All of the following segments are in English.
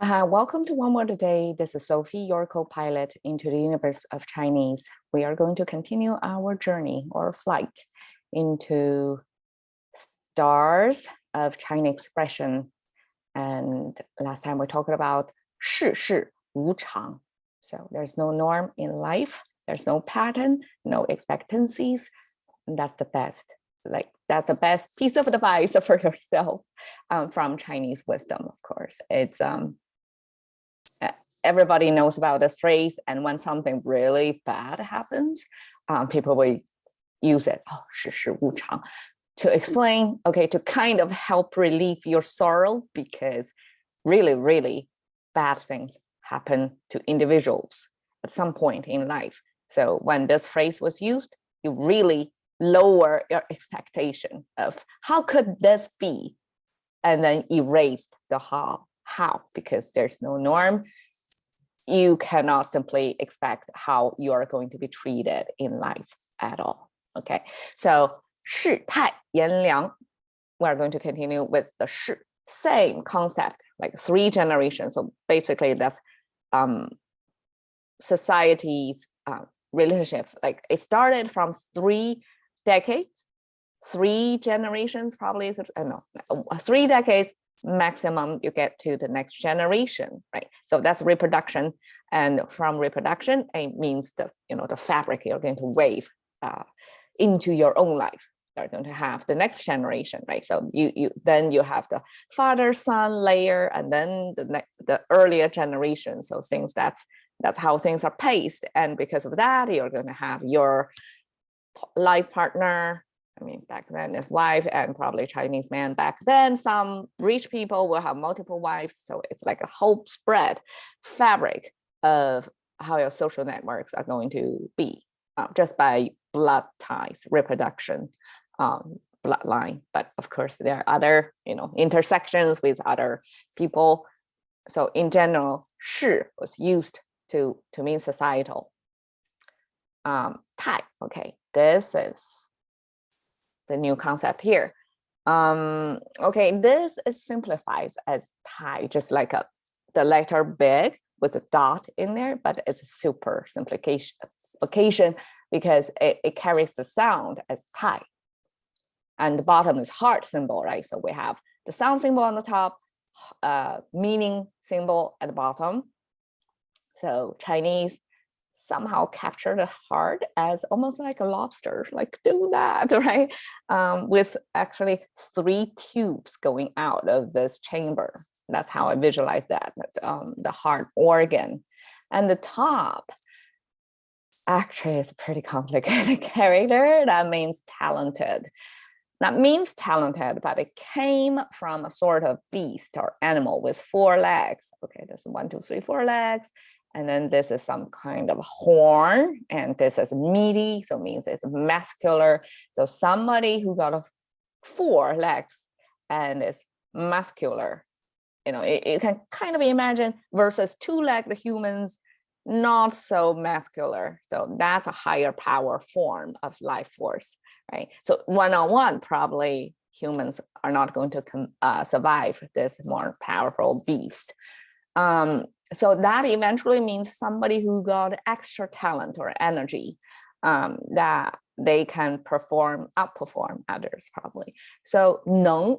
Welcome to One Word a Day. This is Sophie, your co-pilot into the universe of Chinese. We are going to continue our journey or flight into stars of Chinese expression. And last time we talked about 世事无常. So there's no norm in life. There's no pattern, no expectancies. And that's the best. That's the best piece of advice for yourself from Chinese wisdom, of course. It's everybody knows about this phrase, and when something really bad happens, people will use it, 世事无常, to explain, okay, to kind of help relieve your sorrow, because really, really bad things happen to individuals at some point in life. So when this phrase was used, you really lower your expectation of how could this be, and then erased the how, because there's no norm. You cannot simply expect how you are going to be treated in life at all. Okay, so 世态炎凉. We're going to continue with the 世, same concept, like 3 generations. So basically that's society's relationships. Like it started from 3 decades, 3 generations, probably, I don't know, 3 decades maximum, you get to the next generation, right? So that's reproduction, and from reproduction, it means the the fabric you're going to weave into your own life. You're going to have the next generation, right? So then you have the father son layer, and then the earlier generation. So things that's how things are paced, and because of that, you're going to have your life partner. I mean, back then his wife, and probably Chinese man back then. Some rich people will have multiple wives. So it's like a whole spread fabric of how your social networks are going to be just by blood ties, reproduction, bloodline. But of course, there are other, intersections with other people. So in general, 世 was used to mean societal. 态, okay, this is the new concept here. Okay, this is simplifies as 态, just like the letter big with a dot in there, but it's a super simplification because it carries the sound as 态. And the bottom is heart symbol, right? So we have the sound symbol on the top, meaning symbol at the bottom. So Chinese somehow capture the heart as almost like a lobster, like do that, right? With actually 3 tubes going out of this chamber. That's how I visualize that, the heart organ. And the top actually is a pretty complicated character. That means talented. That means talented, but it came from a sort of beast or animal with 4 legs. Okay, there's 1, 2, 3, 4 legs. And then this is some kind of horn, and this is meaty, so it means it's muscular. So somebody who got 4 legs and is muscular, you can kind of imagine, versus 2-legged humans, not so muscular. So that's a higher power form of life force, right? So one-on-one, probably humans are not going to survive this more powerful beast. So that eventually means somebody who got extra talent or energy that they can outperform others, probably. So 能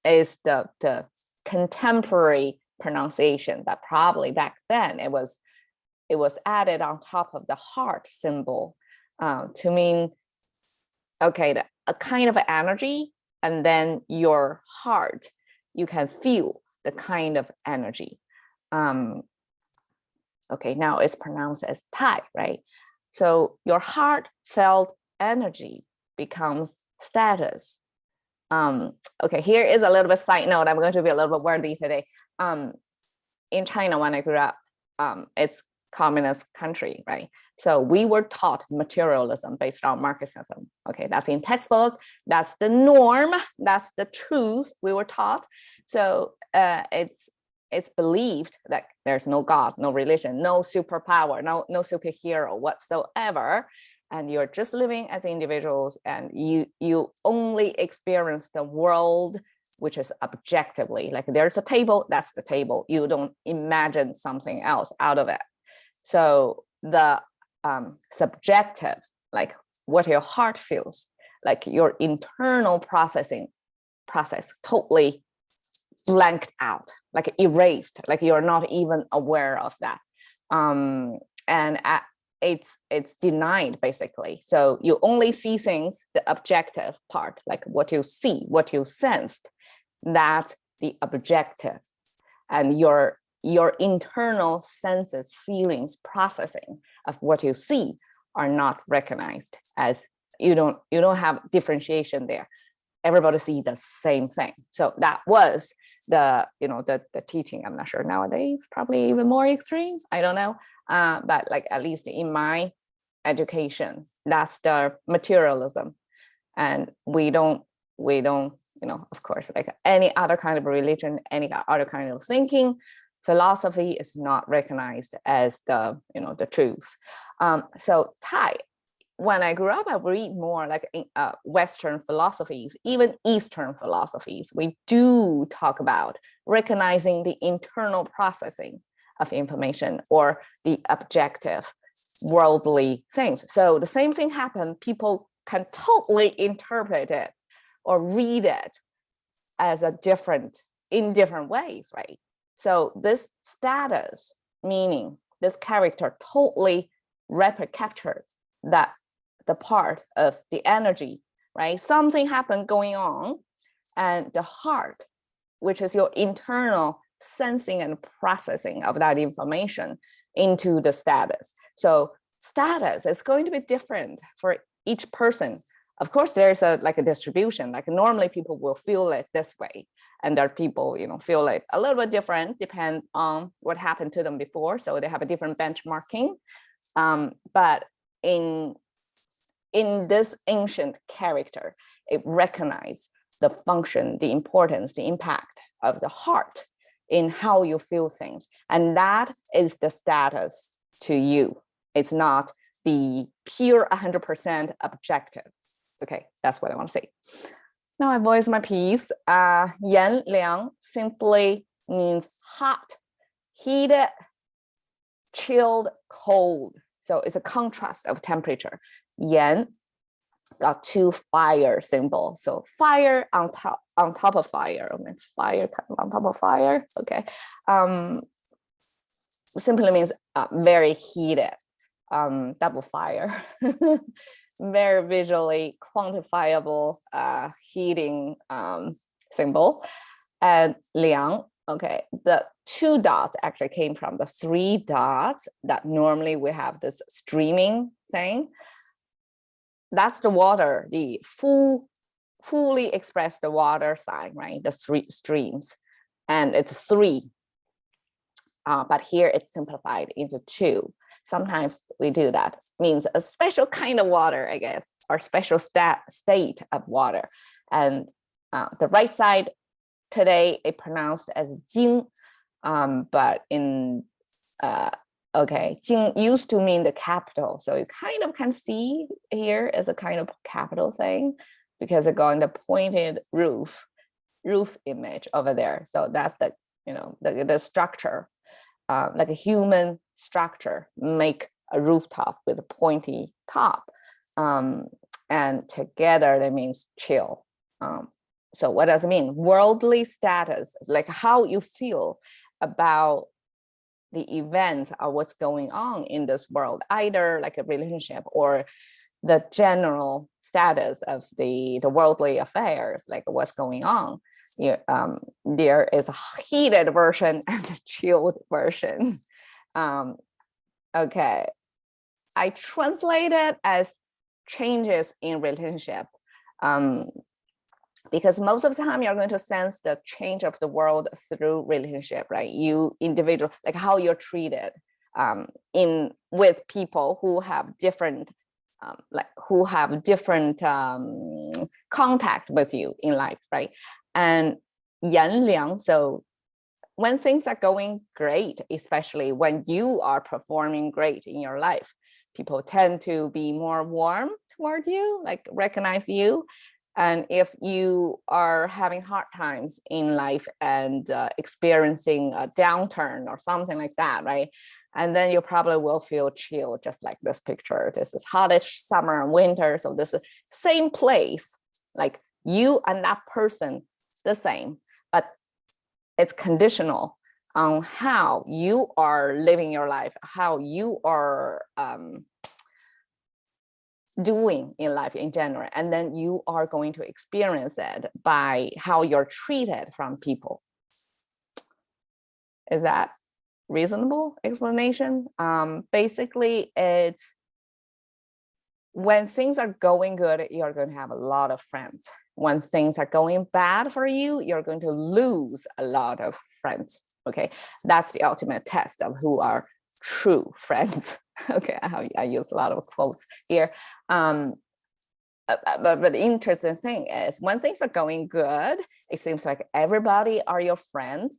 is the contemporary pronunciation, but probably back then it was added on top of the heart symbol to mean, okay, a kind of energy, and then your heart, you can feel the kind of energy. Okay, now it's pronounced as 态, right? So your heartfelt energy becomes status. Okay, here is a little bit side note. I'm going to be a little bit wordy today. In China, when I grew up, it's communist country, right? So we were taught materialism based on Marxism. Okay, that's in textbooks. That's the norm. That's the truth we were taught. So it's believed that there's no God, no religion, no superpower, no superhero whatsoever, and you're just living as individuals, and you only experience the world which is objectively, like there's a table, that's the table. You don't imagine something else out of it. So the subjective, like what your heart feels, like your internal process totally blanked out, like erased, like you're not even aware of that. It's denied basically. So you only see things, the objective part, like what you see, what you sensed, that's the objective. And your internal senses, feelings, processing of what you see are not recognized, as you don't have differentiation there. Everybody sees the same thing. So that was the teaching. I'm not sure nowadays, probably even more extreme, I don't know. But like at least in my education, that's the materialism. And we don't, of course, like any other kind of religion, any other kind of thinking, philosophy is not recognized as the truth. So Thai, when I grew up, I read more like Western philosophies, even Eastern philosophies. We do talk about recognizing the internal processing of information or the objective worldly things. So the same thing happened. People can totally interpret it or read it as in different ways, right? So this status, meaning this character totally captured that the part of the energy, right? Something happened going on, and the heart, which is your internal sensing and processing of that information into the status. So status is going to be different for each person. Of course, there's a distribution. Like normally people will feel it this way, and there are people feel it a little bit different, depend on what happened to them before. So they have a different benchmarking. But in this ancient character, it recognized the function, the importance, the impact of the heart in how you feel things. And that is the status to you. It's not the pure 100% objective. Okay, that's what I want to say. Now I voice my piece. Yan liang simply means hot, heated, chilled, cold. So it's a contrast of temperature. Yan got two fire symbols. So fire on top of fire. I mean, fire on top of fire. Okay. Simply means very heated, double fire. Very visually quantifiable heating symbol. And liang, okay, the two dots actually came from the three dots that normally we have this streaming thing. That's the water, the fully expressed the water sign, right? The three streams, and it's three. But here it's simplified into two. Sometimes we do that. It means a special kind of water, I guess, or special state of water. And the right side today it pronounced as Jing, but in Jing used to mean the capital. So you kind of can see here as a kind of capital thing because it got the pointed roof image over there. So that's the the structure. Like a human structure, make a rooftop with a pointy top, and together that means chill. So what does it mean? Worldly status, like how you feel about the events or what's going on in this world, either like a relationship or the general status of the worldly affairs, like what's going on. There is a heated version and a chilled version. Okay, I translate it as changes in relationship, because most of the time you're going to sense the change of the world through relationship, right? You individual, like how you're treated with people who have different contact with you in life, right? And yan liang, so when things are going great, especially when you are performing great in your life, people tend to be more warm toward you, like recognize you. And if you are having hard times in life and experiencing a downturn or something like that, right? And then you probably will feel chill, just like this picture. This is hottest summer and winter. So this is same place, like you and that person, the same, but it's conditional on how you are living your life, how you are doing in life in general, and then you are going to experience it by how you're treated from people. Is that reasonable explanation? Basically, it's when things are going good, you're going to have a lot of friends. When things are going bad for you, you're going to lose a lot of friends. Okay, that's the ultimate test of who are true friends. Okay, I use a lot of quotes here. But the interesting thing is when things are going good, it seems like everybody are your friends.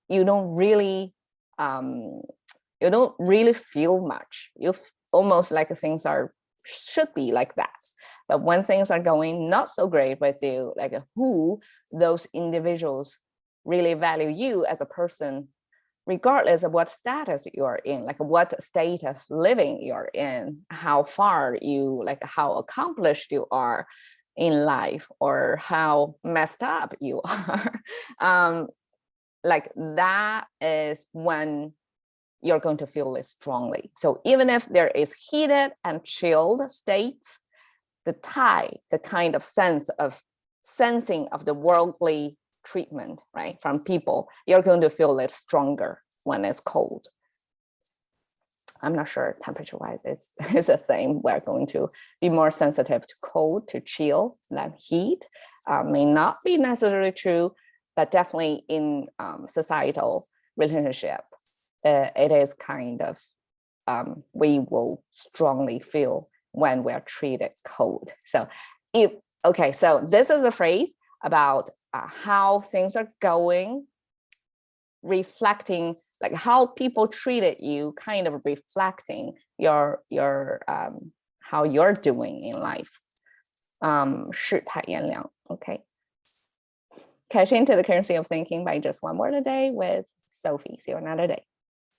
You don't really feel much. You almost like things should be like that. But when things are going not so great with you, like who those individuals really value you as a person, regardless of what status you are in, like what state of living you're in, how far you, like how accomplished you are in life, or how messed up you are. Like that is when you're going to feel it strongly. So even if there is heated and chilled states, the kind of sense of sensing of the worldly treatment, right, from people, you're going to feel it stronger when it's cold. I'm not sure temperature-wise is the same. We're going to be more sensitive to cold, to chill than heat. May not be necessarily true, but definitely in societal relationship, it is kind of, we will strongly feel when we're treated cold. So so this is a phrase about how things are going, reflecting, like how people treated you, kind of reflecting your how you're doing in life. 世态炎凉. Okay. Cash into the currency of thinking by just one word a day with Sophie. See you another day.